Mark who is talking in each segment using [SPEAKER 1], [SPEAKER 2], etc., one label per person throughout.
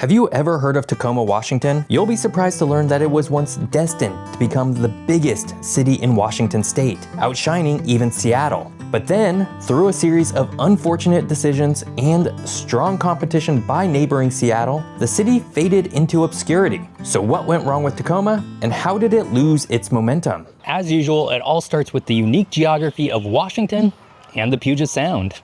[SPEAKER 1] Have you ever heard of Tacoma, Washington? You'll be surprised to learn that it was once destined to become the biggest city in Washington state, outshining even Seattle. But then, through a series of unfortunate decisions and strong competition by neighboring Seattle, the city faded into obscurity. So what went wrong with Tacoma, and how did it lose its momentum?
[SPEAKER 2] As usual, it all starts with the unique geography of Washington and the Puget Sound.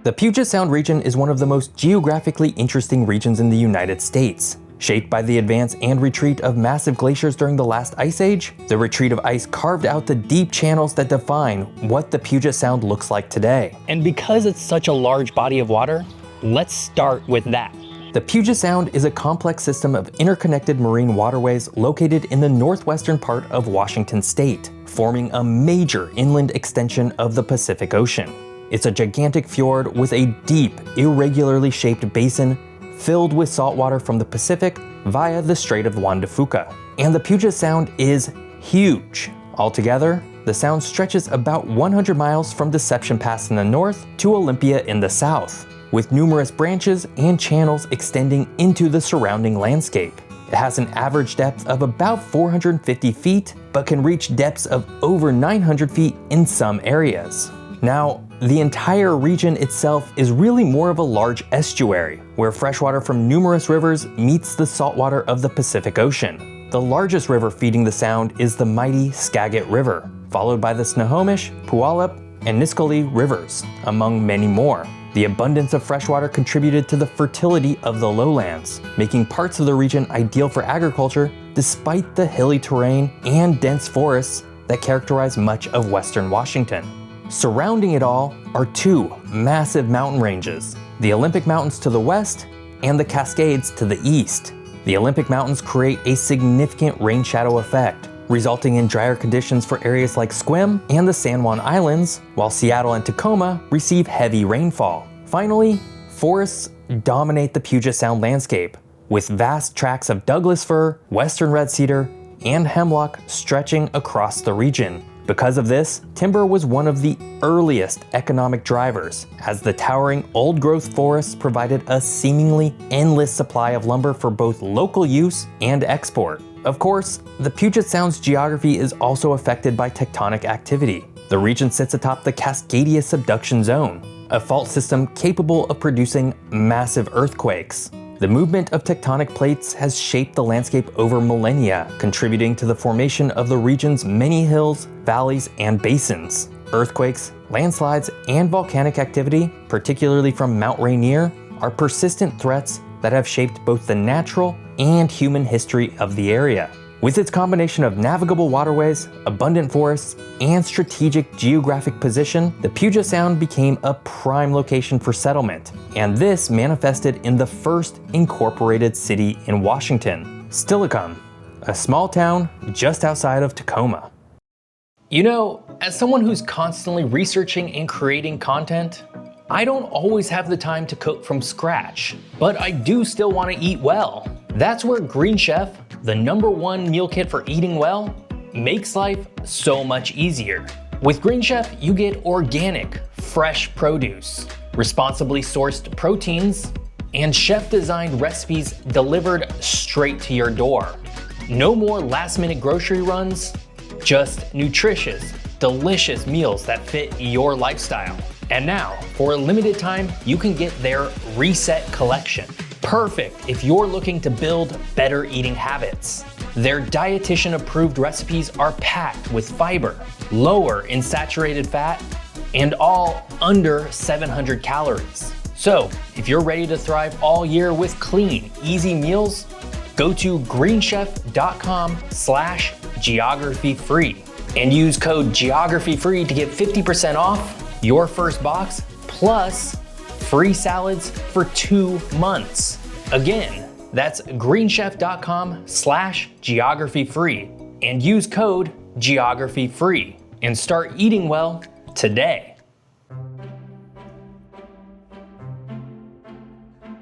[SPEAKER 1] The Puget Sound region is one of the most geographically interesting regions in the United States. Shaped by the advance and retreat of massive glaciers during the last ice age, the retreat of ice carved out the deep channels that define what the Puget Sound looks like today.
[SPEAKER 2] And because it's such a large body of water, let's start with that.
[SPEAKER 1] The Puget Sound is a complex system of interconnected marine waterways located in the northwestern part of Washington state, forming a major inland extension of the Pacific Ocean. It's a gigantic fjord with a deep, irregularly shaped basin filled with saltwater from the Pacific via the Strait of Juan de Fuca. And the Puget Sound is huge. Altogether, the sound stretches about 100 miles from Deception Pass in the north to Olympia in the south, with numerous branches and channels extending into the surrounding landscape. It has an average depth of about 450 feet, but can reach depths of over 900 feet in some areas. Now, the entire region itself is really more of a large estuary, where freshwater from numerous rivers meets the saltwater of the Pacific Ocean. The largest river feeding the sound is the mighty Skagit River, followed by the Snohomish, Puyallup, and Nisqually rivers, among many more. The abundance of freshwater contributed to the fertility of the lowlands, making parts of the region ideal for agriculture despite the hilly terrain and dense forests that characterize much of western Washington. Surrounding it all are two massive mountain ranges, the Olympic Mountains to the west and the Cascades to the east. The Olympic Mountains create a significant rain shadow effect, resulting in drier conditions for areas like Sequim and the San Juan Islands, while Seattle and Tacoma receive heavy rainfall. Finally, forests dominate the Puget Sound landscape, with vast tracts of Douglas fir, western red cedar, and hemlock stretching across the region. Because of this, timber was one of the earliest economic drivers, as the towering old-growth forests provided a seemingly endless supply of lumber for both local use and export. Of course, the Puget Sound's geography is also affected by tectonic activity. The region sits atop the Cascadia subduction zone, a fault system capable of producing massive earthquakes. The movement of tectonic plates has shaped the landscape over millennia, contributing to the formation of the region's many hills, valleys, and basins. Earthquakes, landslides, and volcanic activity, particularly from Mount Rainier, are persistent threats that have shaped both the natural and human history of the area. With its combination of navigable waterways, abundant forests, and strategic geographic position, the Puget Sound became a prime location for settlement, and this manifested in the first incorporated city in Washington, Steilacoom, a small town just outside of Tacoma.
[SPEAKER 2] You know, as someone who's constantly researching and creating content, I don't always have the time to cook from scratch, but I do still want to eat well. That's where Green Chef, the #1 meal kit for eating well, makes life so much easier. With Green Chef, you get organic, fresh produce, responsibly sourced proteins, and chef-designed recipes delivered straight to your door. No more last-minute grocery runs, just nutritious, delicious meals that fit your lifestyle. And now, for a limited time, you can get their Reset collection. Perfect if you're looking to build better eating habits. Their dietitian-approved recipes are packed with fiber, lower in saturated fat, and all under 700 calories. So, if you're ready to thrive all year with clean, easy meals, go to greenchef.com/geographyfree and use code geographyfree to get 50% off your first box plus free salads for 2 months. Again, that's greenchef.com/geographyfree and use code geographyfree and start eating well today.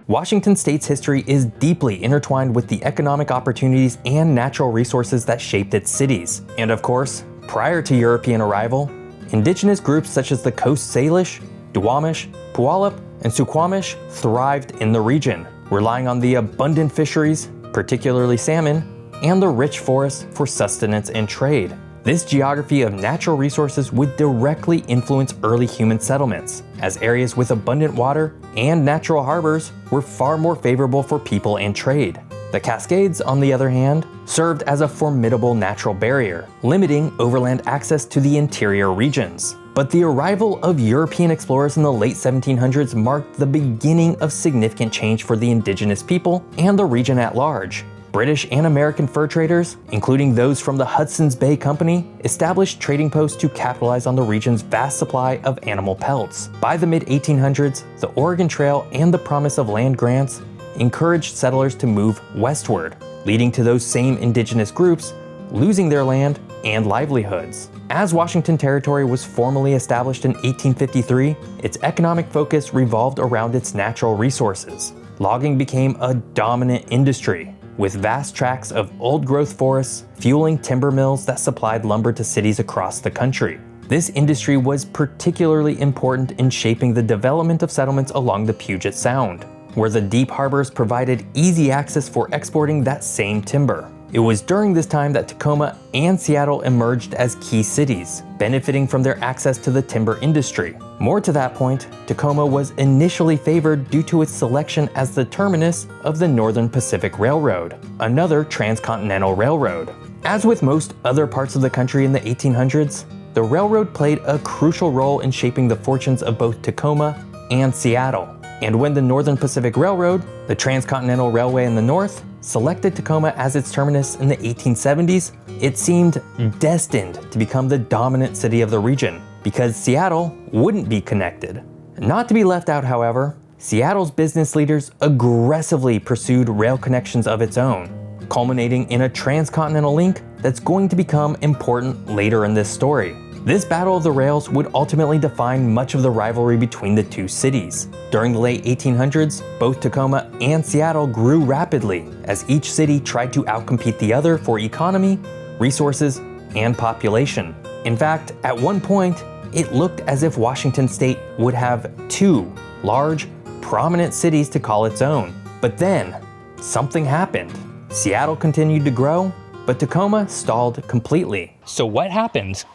[SPEAKER 1] Washington State's history is deeply intertwined with the economic opportunities and natural resources that shaped its cities. And of course, prior to European arrival, indigenous groups such as the Coast Salish, Duwamish, Puyallup, and Suquamish thrived in the region, relying on the abundant fisheries, particularly salmon, and the rich forests for sustenance and trade. This geography of natural resources would directly influence early human settlements, as areas with abundant water and natural harbors were far more favorable for people and trade. The Cascades, on the other hand, served as a formidable natural barrier, limiting overland access to the interior regions. But the arrival of European explorers in the late 1700s marked the beginning of significant change for the indigenous people and the region at large. British and American fur traders, including those from the Hudson's Bay Company, established trading posts to capitalize on the region's vast supply of animal pelts. By the mid-1800s, the Oregon Trail and the promise of land grants encouraged settlers to move westward, leading to those same indigenous groups losing their land and livelihoods. As Washington Territory was formally established in 1853, its economic focus revolved around its natural resources. Logging became a dominant industry, with vast tracts of old-growth forests fueling timber mills that supplied lumber to cities across the country. This industry was particularly important in shaping the development of settlements along the Puget Sound, where the deep harbors provided easy access for exporting that same timber. It was during this time that Tacoma and Seattle emerged as key cities, benefiting from their access to the timber industry. More to that point, Tacoma was initially favored due to its selection as the terminus of the Northern Pacific Railroad, another transcontinental railroad. As with most other parts of the country in the 1800s, the railroad played a crucial role in shaping the fortunes of both Tacoma and Seattle. And when the Northern Pacific Railroad, the Transcontinental Railway in the north, selected Tacoma as its terminus in the 1870s, it seemed destined to become the dominant city of the region, because Seattle wouldn't be connected. Not to be left out, however, Seattle's business leaders aggressively pursued rail connections of its own, culminating in a transcontinental link that's going to become important later in this story. This battle of the rails would ultimately define much of the rivalry between the two cities. During the late 1800s, both Tacoma and Seattle grew rapidly as each city tried to outcompete the other for economy, resources, and population. In fact, at one point, it looked as if Washington State would have two large, prominent cities to call its own. But then, something happened. Seattle continued to grow, but Tacoma stalled completely.
[SPEAKER 2] So what happened?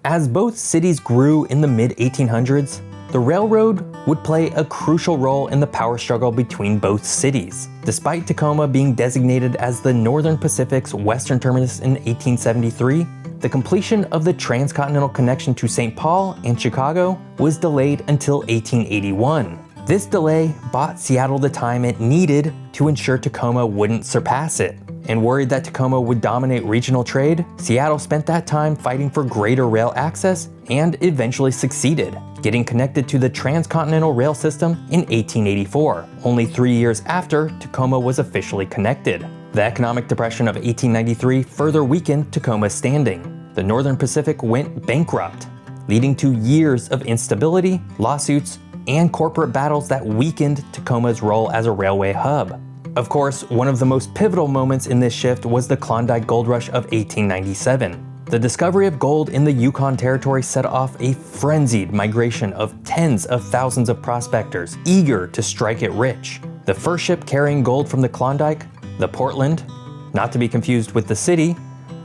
[SPEAKER 1] As both cities grew in the mid-1800s, the railroad would play a crucial role in the power struggle between both cities. Despite Tacoma being designated as the Northern Pacific's western terminus in 1873, the completion of the transcontinental connection to St. Paul and Chicago was delayed until 1881. This delay bought Seattle the time it needed to ensure Tacoma wouldn't surpass it. And worried that Tacoma would dominate regional trade, Seattle spent that time fighting for greater rail access and eventually succeeded, getting connected to the transcontinental rail system in 1884, only 3 years after Tacoma was officially connected. The economic depression of 1893 further weakened Tacoma's standing. The Northern Pacific went bankrupt, leading to years of instability, lawsuits, and corporate battles that weakened Tacoma's role as a railway hub. Of course, one of the most pivotal moments in this shift was the Klondike Gold Rush of 1897. The discovery of gold in the Yukon Territory set off a frenzied migration of tens of thousands of prospectors eager to strike it rich. The first ship carrying gold from the Klondike, the Portland, not to be confused with the city,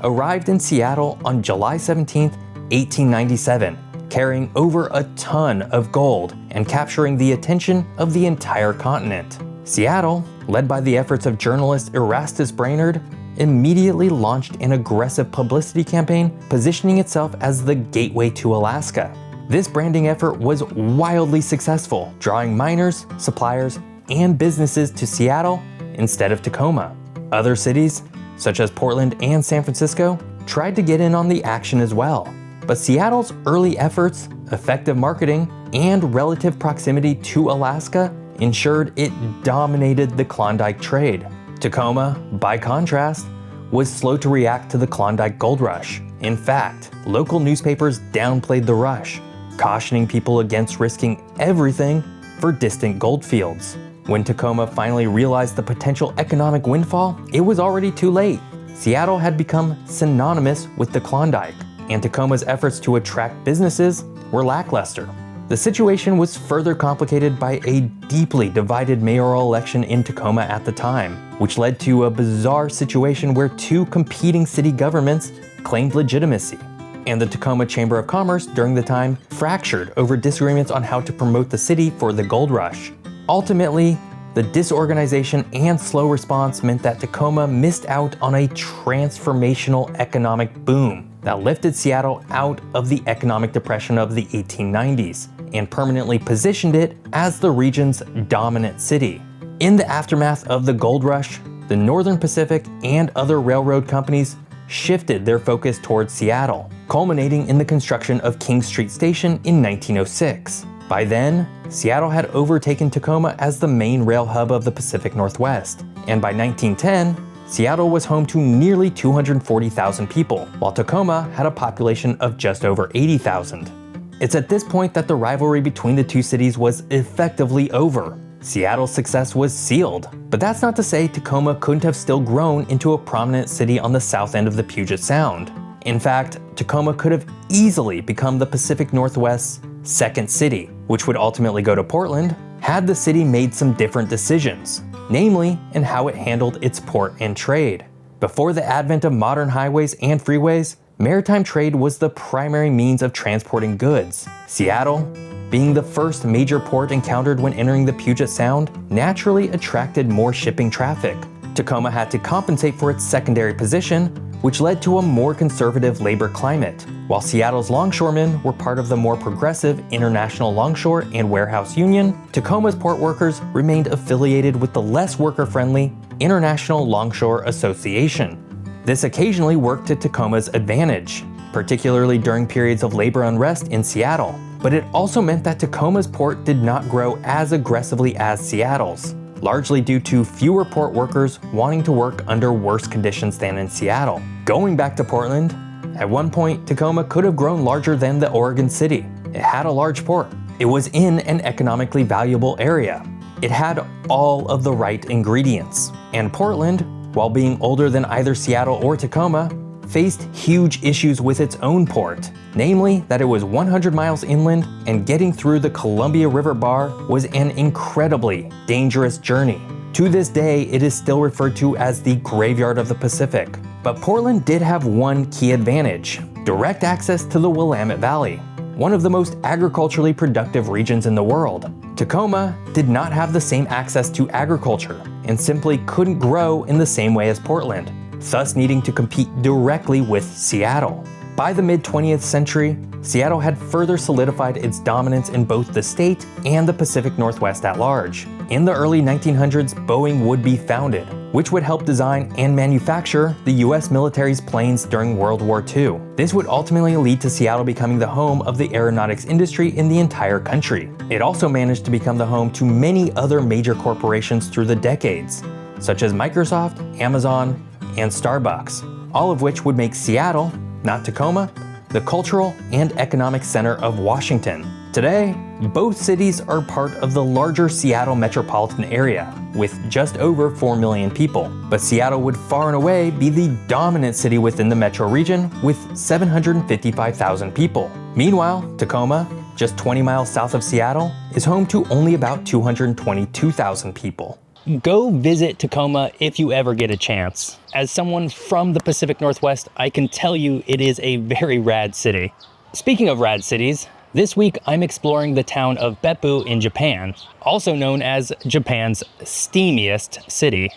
[SPEAKER 1] arrived in Seattle on July 17, 1897, carrying over a ton of gold and capturing the attention of the entire continent. Seattle, led by the efforts of journalist Erastus Brainerd, immediately launched an aggressive publicity campaign positioning itself as the gateway to Alaska. This branding effort was wildly successful, drawing miners, suppliers, and businesses to Seattle instead of Tacoma. Other cities, such as Portland and San Francisco, tried to get in on the action as well. But Seattle's early efforts, effective marketing, and relative proximity to Alaska ensured it dominated the Klondike trade. Tacoma, by contrast, was slow to react to the Klondike Gold Rush. In fact, local newspapers downplayed the rush, cautioning people against risking everything for distant gold fields. When Tacoma finally realized the potential economic windfall, it was already too late. Seattle had become synonymous with the Klondike, and Tacoma's efforts to attract businesses were lackluster. The situation was further complicated by a deeply divided mayoral election in Tacoma at the time, which led to a bizarre situation where two competing city governments claimed legitimacy. And the Tacoma Chamber of Commerce during the time fractured over disagreements on how to promote the city for the gold rush. Ultimately, the disorganization and slow response meant that Tacoma missed out on a transformational economic boom that lifted Seattle out of the economic depression of the 1890s and permanently positioned it as the region's dominant city. In the aftermath of the gold rush, the Northern Pacific and other railroad companies shifted their focus towards Seattle, culminating in the construction of King Street Station in 1906. By then, Seattle had overtaken Tacoma as the main rail hub of the Pacific Northwest, and by 1910, Seattle was home to nearly 240,000 people, while Tacoma had a population of just over 80,000. It's at this point that the rivalry between the two cities was effectively over. Seattle's success was sealed, but that's not to say Tacoma couldn't have still grown into a prominent city on the south end of the Puget Sound. In fact, Tacoma could have easily become the Pacific Northwest's second city, which would ultimately go to Portland, had the city made some different decisions, namely in how it handled its port and trade. Before the advent of modern highways and freeways, maritime trade was the primary means of transporting goods. Seattle, being the first major port encountered when entering the Puget Sound, naturally attracted more shipping traffic. Tacoma had to compensate for its secondary position, which led to a more conservative labor climate. While Seattle's longshoremen were part of the more progressive International Longshore and Warehouse Union, Tacoma's port workers remained affiliated with the less worker-friendly International Longshore Association. This occasionally worked to Tacoma's advantage, particularly during periods of labor unrest in Seattle. But it also meant that Tacoma's port did not grow as aggressively as Seattle's, largely due to fewer port workers wanting to work under worse conditions than in Seattle. Going back to Portland, at one point Tacoma could have grown larger than the Oregon city. It had a large port. It was in an economically valuable area. It had all of the right ingredients. And Portland, while being older than either Seattle or Tacoma, faced huge issues with its own port, namely that it was 100 miles inland and getting through the Columbia River Bar was an incredibly dangerous journey. To this day, it is still referred to as the Graveyard of the Pacific. But Portland did have one key advantage: direct access to the Willamette Valley, one of the most agriculturally productive regions in the world. Tacoma did not have the same access to agriculture and simply couldn't grow in the same way as Portland, thus needing to compete directly with Seattle. By the mid-20th century, Seattle had further solidified its dominance in both the state and the Pacific Northwest at large. In the early 1900s, Boeing would be founded, which would help design and manufacture the US military's planes during World War II. This would ultimately lead to Seattle becoming the home of the aeronautics industry in the entire country. It also managed to become the home to many other major corporations through the decades, such as Microsoft, Amazon, and Starbucks, all of which would make Seattle, not Tacoma, the cultural and economic center of Washington. Today, both cities are part of the larger Seattle metropolitan area, with just over 4 million people. But Seattle would far and away be the dominant city within the metro region with 755,000 people. Meanwhile, Tacoma, just 20 miles south of Seattle, is home to only about 222,000 people.
[SPEAKER 2] Go visit Tacoma if you ever get a chance. As someone from the Pacific Northwest, I can tell you it is a very rad city. Speaking of rad cities, this week I'm exploring the town of Beppu in Japan, also known as Japan's steamiest city.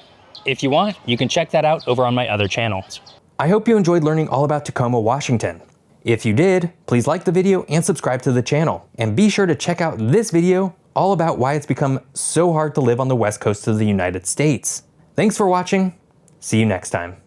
[SPEAKER 2] If you want, you can check that out over on my other channels.
[SPEAKER 1] I hope you enjoyed learning all about Tacoma, Washington. If you did, please like the video and subscribe to the channel. And be sure to check out this video all about why it's become so hard to live on the west coast of the United States. Thanks for watching. See you next time.